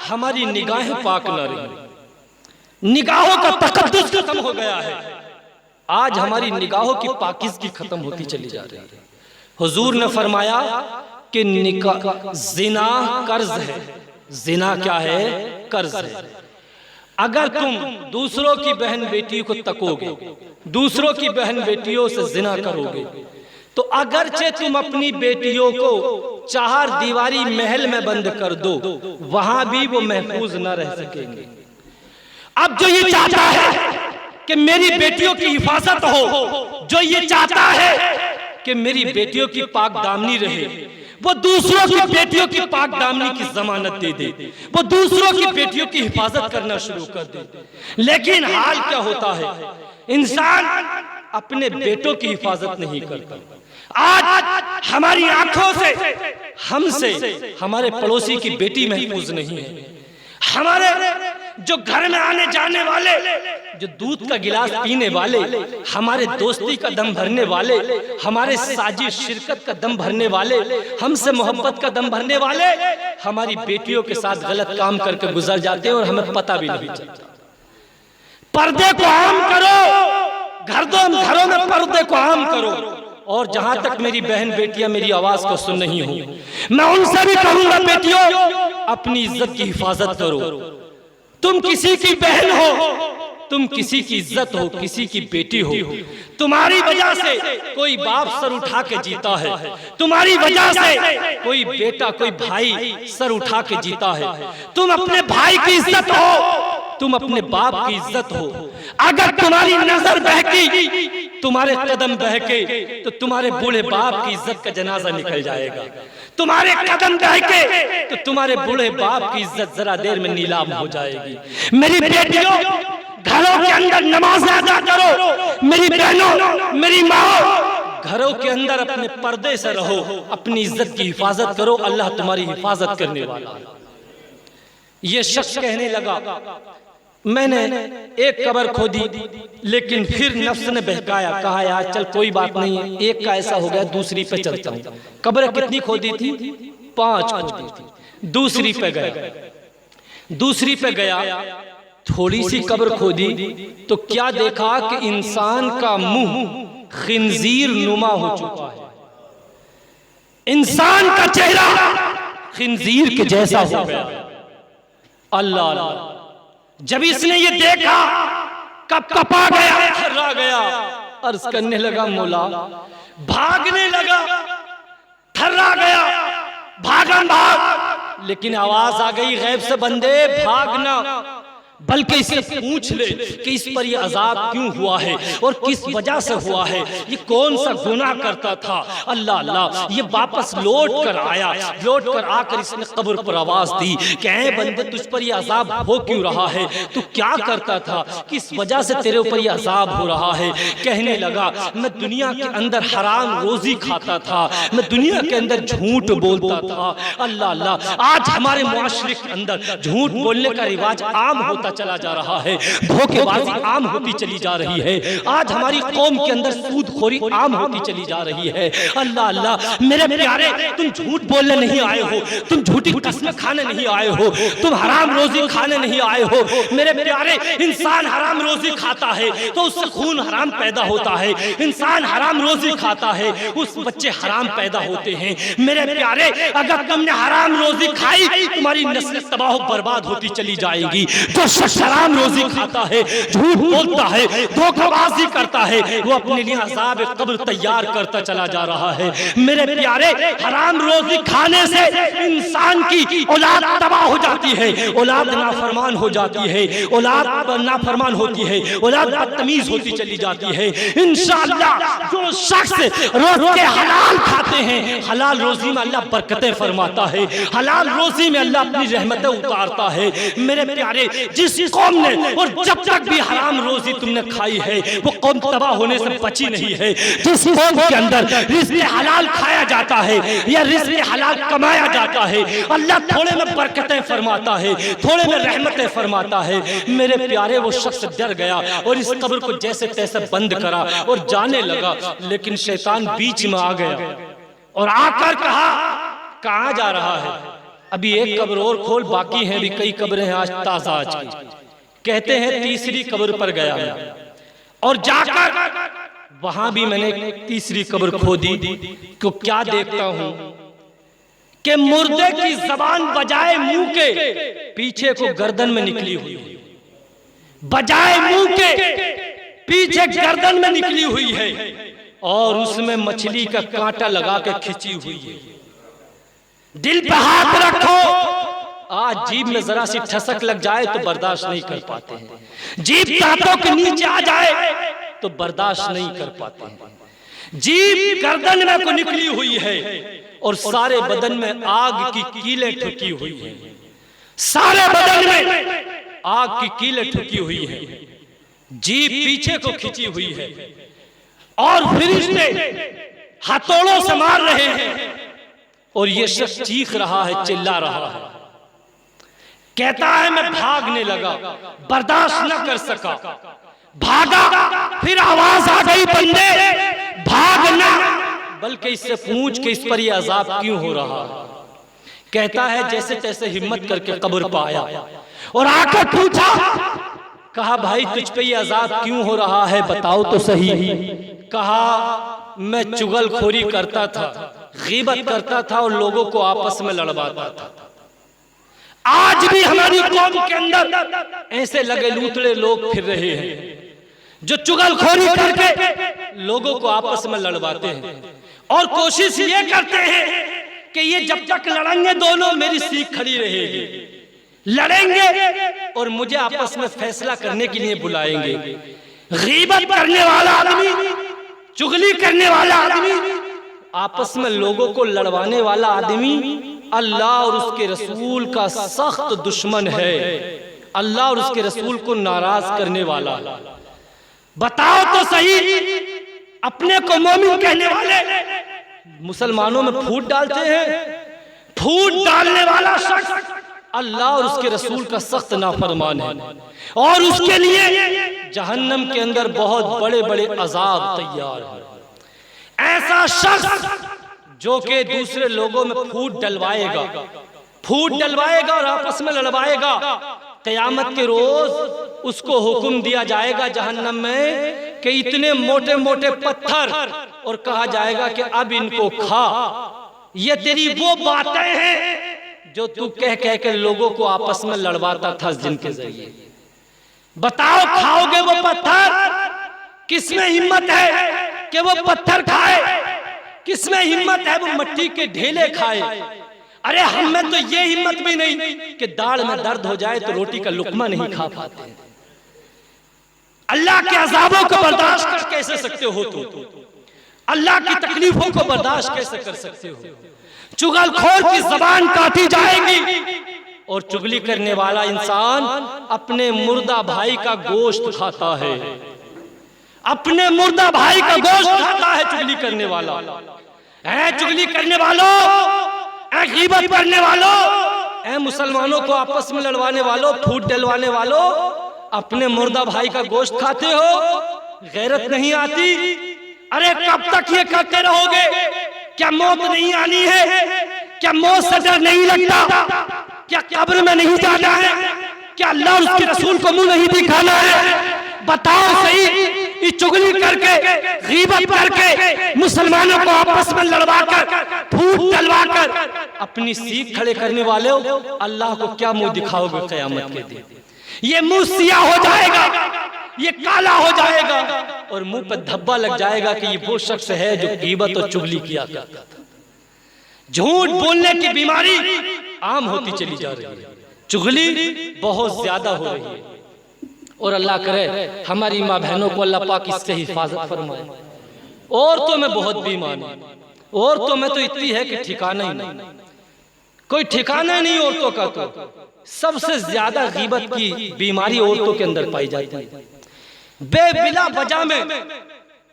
हमारी निगाहें पाक न रही, निगाहों का तकद्दुस खत्म हो गया है। आज हमारी निगाहों की पाकीज़गी खत्म होती चली जा रही है। हुजूर ने फरमाया कि ज़िना कर्ज है। ज़िना क्या है? कर्ज है। अगर तुम दूसरों की बहन बेटियों को तकोगे, दूसरों की बहन बेटियों से ज़िना करोगे, तो अगरचे तुम अपनी बेटियों को चार दीवारी महल में बंद कर दो, वहां भी वो महफूज न रह सकेंगे। अब जो ये चाहता है कि मेरी बेटियों की हिफाजत हो, जो ये चाहता है कि मेरी बेटियों की पाक दामनी रहे, वो दूसरों की बेटियों की पाक दामनी की जमानत दे दे, वो दूसरों की बेटियों की हिफाजत करना शुरू कर दे। लेकिन हाल क्या होता है, इंसान अपने बेटों की हिफाजत नहीं करता। आज हमारी आंखों से, हमसे हमारे पड़ोसी की बेटी महफूज नहीं है। हमारे जो घर में आने जाने वाले, जो दूध का गिलास पीने वाले, हमारे दोस्ती का दम भरने वाले, हमारे साजिश शिरकत का दम भरने वाले, हमसे मोहब्बत का दम भरने वाले, हमारी बेटियों के साथ गलत काम करके गुजर जाते हैं और हमें पता भी नहीं चलता। पर्दे को आम करो, घरों में पर्दे को आम करो। और जहां तक मेरी बहन बेटियां मेरी आवाज को सुन रही हो, मैं उनसे भी कहूंगा, बेटियों अपनी इज्जत की हिफाजत करो। तुम किसी की बहन हो, तुम किसी की इज्जत हो, किसी की बेटी हो। तुम्हारी वजह से कोई बाप सर उठा के जीता है, तुम्हारी वजह से कोई बेटा, कोई भाई सर उठा के जीता है। तुम अपने भाई की इज्जत हो, तुम अपने बाप की इज्जत हो। अगर तुम्हारी नजर बहकी, तुम्हारे कदम बहके, तो तुम्हारे बूढ़े बाप की इज्जत का जनाजा निकल जाएगा। तुम्हारे कदम बहके तो तुम्हारे बूढ़े बाप की इज्जत जरा देर में नीलाम हो जाएगी। मेरी बेटियों, घरों के अंदर नमाज अदा करो। मेरी बहनों, मेरी माँ, घरों के अंदर अपने पर्दे से रहो, अपनी इज्जत की हिफाजत करो। अल्लाह तुम्हारी हिफाजत करने वाला है। ये शख्स कहने लगा, मैंने एक कब्र खोदी, लेकिन फिर नफ्स ने बहकाया, कहा यार चल कोई बात नहीं है, एक का ऐसा हो गया, दूसरी पे चलता हूं। कब्र कितनी खोदी थी? 5 खोदी थी। दूसरी पे गया, दूसरी पे गया, थोड़ी सी कब्र खोदी तो क्या देखा कि इंसान का मुंह खिंजीर नुमा हो चुका है। इंसान का चेहरा खिंजीर के जैसा हो गया। अल्लाह अल्लाह। जब इसने ये देखा, कब कपा गया, थर्रा गया, अर्ज करने लगा मौला, भागने लगा, थर्रा गया, भागन भाग। लेकिन आवाज आ गई गैब से, बंदे भागना, बल्कि इसे पूछ ले कि इस पर यह अजाब क्यों हुआ है और किस वजह से हुआ है, ये कौन सा गुनाह करता था। अल्लाह अल्लाह, ये वापस लौट कर आया, लौट कर आकर इसने कब्र पर आवाज दी कि ऐ बंदे, तुझ पर यह अजाब हो क्यों रहा है, तू क्या करता था, किस वजह से तेरे ऊपर यह अजाब हो रहा है। कहने लगा, मैं दुनिया के अंदर हराम रोजी खाता था, मैं दुनिया के अंदर झूठ बोलता था। अल्लाह अल्लाह, आज हमारे मुआशरे के अंदर झूठ बोलने का रिवाज आम होता चला जा रहा है, धोखेबाजी आम होती चली जा रही है। आज हमारी कौम के अंदर सूदखोरी आम होती चली जा रही है। अल्लाह अल्लाह, मेरे प्यारे, तुम झूठ बोलने नहीं आए हो, तुम झूठी कस्में खाने नहीं आए हो, तुम हराम रोजी खाने नहीं आए हो। मेरे प्यारे, इंसान हराम रोजी खाता है तो उससे खून हराम पैदा होता है, इंसान हराम रोजी खाता है उस बच्चे हराम पैदा होते हैं। मेरे प्यारे, अगर तुमने हराम रोजी खाई, तुम्हारी नस्ल तबाह बर्बाद होती चली जाएगी। जो हराम रोजी खाता है, झूठ बोलता है, धोखेबाजी करता है, वो अपने लिए अज़ाब कब्र तैयार करता चला जा रहा है। मेरे प्यारे, हराम रोजी खाने से इंसान की औलाद तबाह हो जाती है, औलाद नाफरमान हो जाती है, औलाद नाफरमान होती है, औलाद बदतमीज होती चली जाती है। इंशाअल्लाह जो शख्स रोज के हलाल खाते हैं, हलाल रोजी में अल्लाह बरकतें फरमाता है, हलाल रोजी में अल्लाह अपनी रहमतें उतारता है। मेरे प्यारे, जिस कौम ने और जब तक भी हराम रोजी तुमने खाई है, वो कौम तबाह होने से बची नहीं है। जिस कौम के अंदर रिज़्क़ हलाल खाया जाता है या रिज़्क़ हलाल कमाया जाता है, अल्लाह थोड़े में बरकतें फरमाता है, थोड़े में रहमतें फरमाता है। मेरे प्यारे, वो शख्स डर गया और इस कब्र को जैसे तैसे बंद करा और जाने लगा, लेकिन शैतान बीच में आ गया और आकर कहा, कहां जा रहा है? अभी एक कब्र और खोल, बाकी हैं भी कई कब्रें हैं आज ताजा आज की। कहते हैं तीसरी कब्र पर गया और जाकर वहां भी मैंने तीसरी कब्र खोदी तो क्या देखता हूं कि मुर्दे की जबान बजाय मुंह के पीछे को गर्दन में निकली हुई, बजाय मुंह के पीछे गर्दन में निकली हुई है और उसमें मछली का कांटा लगा के खिंची हुई है। दिल पे हाथ रखो, आज जीभ में जरा सी ठसक लग जाए तो बर्दाश्त नहीं कर पाते हैं, जीभ दांतों के नीचे आ जाए तो बर्दाश्त नहीं कर पाते हैं। जीभ गर्दन में को निकली हुई है और सारे बदन में आग की कीलें ठुकी हुई हैं, सारे बदन में आग की कीलें ठुकी हुई हैं, जीभ पीछे को खिंची हुई है और फरिश्ते हथौड़ों से मार रहे हैं और ये शख्स चीख रहा है, चिल्ला रहा है। कहता है मैं भागने लगा, बर्दाश्त न कर सका, भागा, फिर आवाज आ गई बंदे भागना, बल्कि इससे पूछ के इस पर यह अजाब क्यों हो रहा है। कहता है जैसे तैसे हिम्मत करके कब्र पर आया और आकर पूछा, कहा भाई तुझ पे ये अजाब क्यों हो रहा है, बताओ तो सही। कहा मैं चुगलखोरी करता था, गीबत करता था और लोगों को आपस में लड़वाता था। आज भी हमारी कौम के अंदर ऐसे लगे लूतड़े लोग फिर रहे हैं जो चुगलखोरी करके लोगों को आपस में लड़वाते हैं और कोशिश ये करते हैं कि ये जब तक लड़ेंगे दोनों मेरी सीख खड़ी रहेगी, लड़ेंगे और मुझे आपस में फैसला करने के लिए बुलाएंगे। गीबत करने वाला आदमी, चुगली करने वाला आदमी, आपस में लोगों को लड़वाने वाला आदमी अल्लाह और उसके रसूल का सख्त दुश्मन है, अल्लाह और उसके रसूल को नाराज करने वाला। बताओ तो सही, अपने को मोमिन कहने वाले मुसलमानों में फूट डालते हैं। फूट डालने वाला शख्स अल्लाह और उसके रसूल का सख्त नाफरमान है और उसके लिए जहन्नम के अंदर बहुत बड़े बड़े अजाब तैयार है। ऐसा शख्स जो कि दूसरे लोगों में फूट डलवाएगा और आपस में लड़वाएगा, क़यामत के रोज उसको हुक्म दिया जाएगा जहन्नम में कि इतने मोटे मोटे पत्थर, और कहा जाएगा कि अब इनको खा। ये तेरी वो बातें हैं जो तू कह कह के लोगों को आपस में लड़वाता था जिनके जरिए। बताओ खाओगे वो पत्थर? किसमें हिम्मत है कि वो पत्थर खाए? किसमें हिम्मत है वो मिट्टी के ढेले खाए? अरे हम में तो ये हिम्मत भी नहीं कि दाढ़ में दर्द हो जाए तो रोटी का लुकमा नहीं खा पाते। अल्लाह के अज़ाबों को बर्दाश्त कर कैसे सकते हो तुम? अल्लाह की तकलीफों को बर्दाश्त कैसे कर सकते हो? चुगलखोर की जबान काटी जाएगी और चुगली करने वाला इंसान अपने मुर्दा भाई का गोश्त खाता है, अपने मुर्दा भाई का गोश्त खाता है चुगली करने वाला। चुगली करने वालों, गीबत करने वालों, मुसलमानों को आपस में लड़वाने वालों, फूट डलवाने वालों, अपने मुर्दा भाई का गोश्त खाते हो, गैरत नहीं आती? अरे कब तक ये करते रहोगे? क्या मौत नहीं आनी है? क्या मौत से डर नहीं लगता? क्या कब्र में नहीं जाना है? क्या अल्लाह और उसके रसूल को मुंह नहीं दिखाना है? बताओ सही, ये चुगली करके, गीबत करके, मुसलमानों को आपस में लड़वाकर, फूट डलवाकर अपनी सीख खड़े करने वाले हो, अल्लाह को क्या मुंह दिखाओगे क़यामत के दिन? ये मुंह सिया हो जाएगा, ये काला हो जाएगा और मुंह पर धब्बा लग जाएगा कि ये वो शख्स है जो गीबत और चुगली किया करता था। झूठ बोलने की बीमारी आम होती चली जा रही है, चुगली बहुत ज्यादा हो रही है और अल्लाह करे हमारी माँ बहनों को अल्लाह पाक इससे हिफाजत फरमाए। औरतों में बहुत बीमारी, औरतों में तो इतनी है कि ठिकाना ही नहीं, कोई ठिकाना नहीं औरतों का। तो सबसे ज्यादा गीबत की बीमारी औरतों के अंदर पाई जाती है। बेबिला वजह में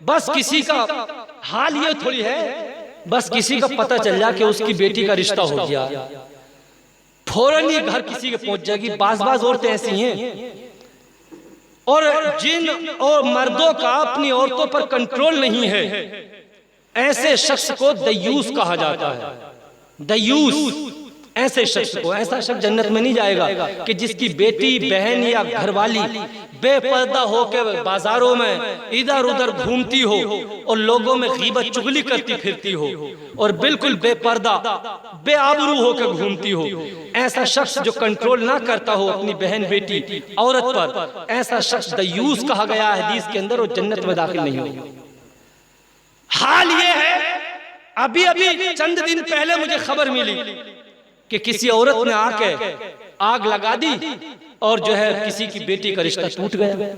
बस किसी का हाल ये थोड़ी है, बस किसी का पता चल जाए कि उसकी बेटी का रिश्ता हो गया, फौरन ही घर किसी के पहुंच जाएगी। बाज औरतें ऐसी हैं और जिन और मर्दों का अपनी औरतों पर कंट्रोल नहीं है, ऐसे शख्स को दयूस कहा जाता है। दयूस ऐसे शख्स को, ऐसा शख्स जन्नत में नहीं जाएगा कि जिसकी बेटी बहन या घरवाली बेपर्दा होकर बाजारों में इधर उधर घूमती हो और लोगों में गीबत चुगली करती फिरती हो और बिल्कुल बेपर्दा बेआबरू होकर घूमती हो। ऐसा शख्स जो कंट्रोल ना करता हो अपनी बहन बेटी औरत पर, ऐसा शख्स दयूस कहा गया है हदीस के अंदर, और जन्नत में दाखिल नहीं हो। हाल ये है, अभी अभी चंद दिन पहले मुझे खबर मिली कि किसी औरत ने आके आग लगा दी और जो है किसी की बेटी का रिश्ता टूट गया।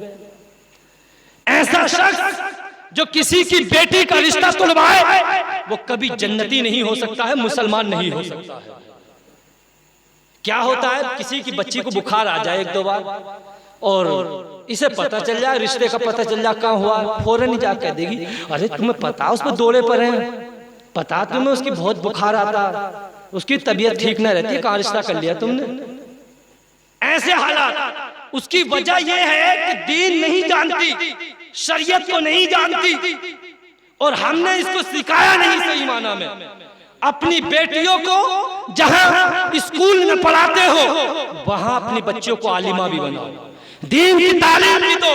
ऐसा शख्स जो किसी की बेटी का रिश्ता तोड़वाए वो कभी जन्नती नहीं हो सकता है, मुसलमान नहीं हो सकता है। क्या होता है, किसी की बच्ची को बुखार आ जाए एक दो बार और इसे पता चल जाए, रिश्ते का पता चल जाए कहाँ हुआ, फौरन ही जा कह देगी अरे तुम्हें पता उसमें दौरे पर है, पता तुम्हें उसकी बहुत बुखार आता, उसकी तबीयत ठीक न रहती, कहाँ रिश्ता कर लिया तुमने। ऐसे हालात, उसकी वजह यह है कि दीन नहीं जानती, शरीयत को नहीं जानती और हमने इसको सिखाया नहीं सही माना में। अपनी बेटियों को जहां स्कूल में पढ़ाते हो वहां अपनी बच्चियों को आलिमा भी बनाओ, दीन की तालीम भी दो।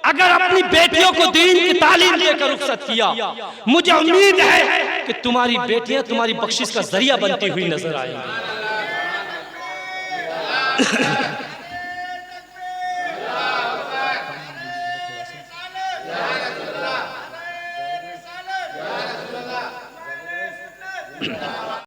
अगर अपनी बेटियों को दीन की तालीम देकर रुखसत किया, मुझे उम्मीद है कि तुम्हारी बेटियां तुम्हारी बख्शिश का जरिया बनती हुई नजर आएंगी।